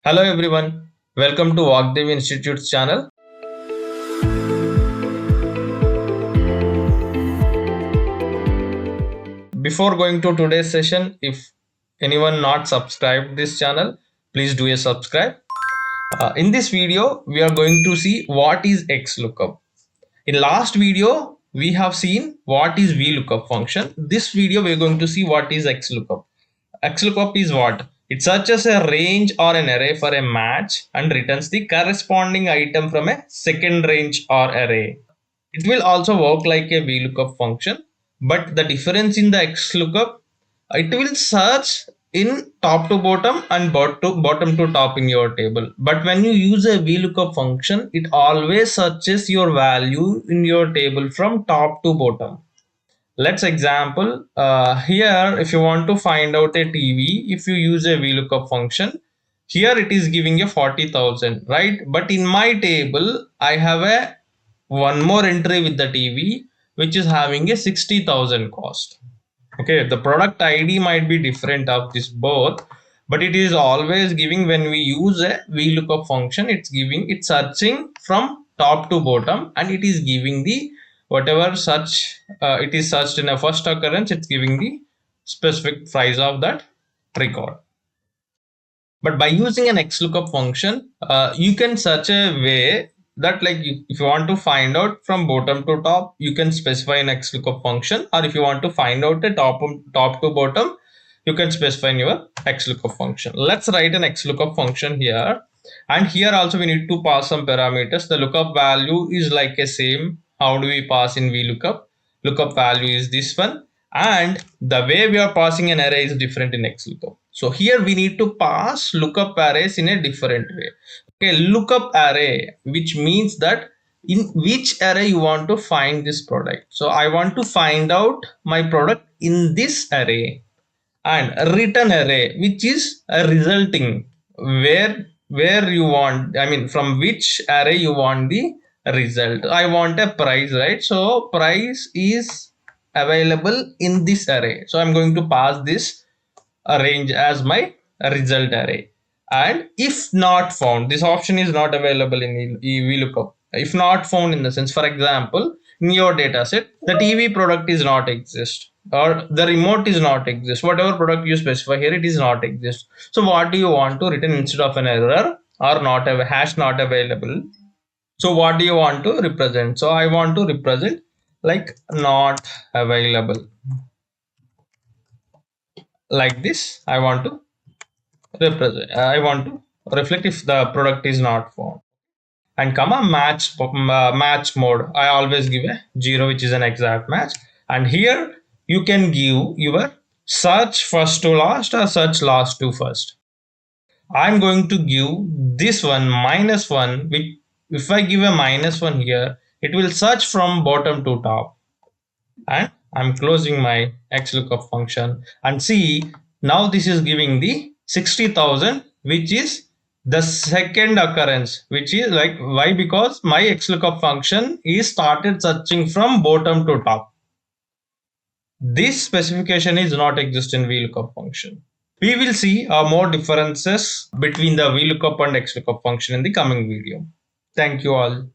Hello everyone, welcome to Vagdevi Institute's channel. Before going to today's session, if anyone not subscribed this channel, please do a subscribe. In this video, we are going to see what is XLOOKUP. In last video, we have seen what is VLOOKUP function. This video, we are going to see what is XLOOKUP. XLOOKUP is what? It searches a range or an array for a match and returns the corresponding item from a second range or array. It will also work like a VLOOKUP function, but the difference in the XLOOKUP, it will search in top to bottom and bottom to top in your table. But when you use a VLOOKUP function, it always searches your value in your table from top to bottom. Let's example here. If you want to find out a TV, if you use a VLOOKUP function, here it is giving a 40,000, right? But in my table, I have a one more entry with the TV, which is having a 60,000 cost. Okay, the product ID might be different of this both, but it is always giving when we use a VLOOKUP function, it's searching from top to bottom, and it is giving the whatever search it is searched in a first occurrence, it's giving the specific price of that record. But by using an XLOOKUP function, you can search a way that, like, if you want to find out from bottom to top, you can specify an XLOOKUP function, or if you want to find out a top to bottom, you can specify in your XLOOKUP function. Let's write an XLOOKUP function here, and here also we need to pass some parameters. The lookup value is like a same. How do we pass in VLOOKUP? Lookup value is this one, and the way we are passing an array is different in XLOOKUP. So here we need to pass lookup arrays in a different way. Okay, lookup array, which means that in which array you want to find this product. So I want to find out my product in this array, and a return array, which is a resulting where you want, I mean from which array you want the result. I want a price, right? So price is available in this array, so I'm going to pass this range as my result array. And if not found, this option is not available in VLOOKUP. If not found, in the sense, for example, in your data set, the TV product is not exist, or the remote is not exist, whatever product you specify here, it is not exist. So what do you want to return instead of an error or not a hash not available? So what do you want to represent? So I want to represent like not available, like this. I want to represent, I want to reflect if the product is not found. And comma match mode, I always give a 0, which is an exact match. And here you can give your search first to last or search last to first. I'm going to give this one -1, which if I give a -1 here, it will search from bottom to top. And I'm closing my XLOOKUP function, and see, now this is giving the 60,000, which is the second occurrence, which is like, why? Because my XLOOKUP function is started searching from bottom to top. This specification is not exist in VLOOKUP function. We will see more differences between the VLOOKUP and XLOOKUP function in the coming video. Thank you all.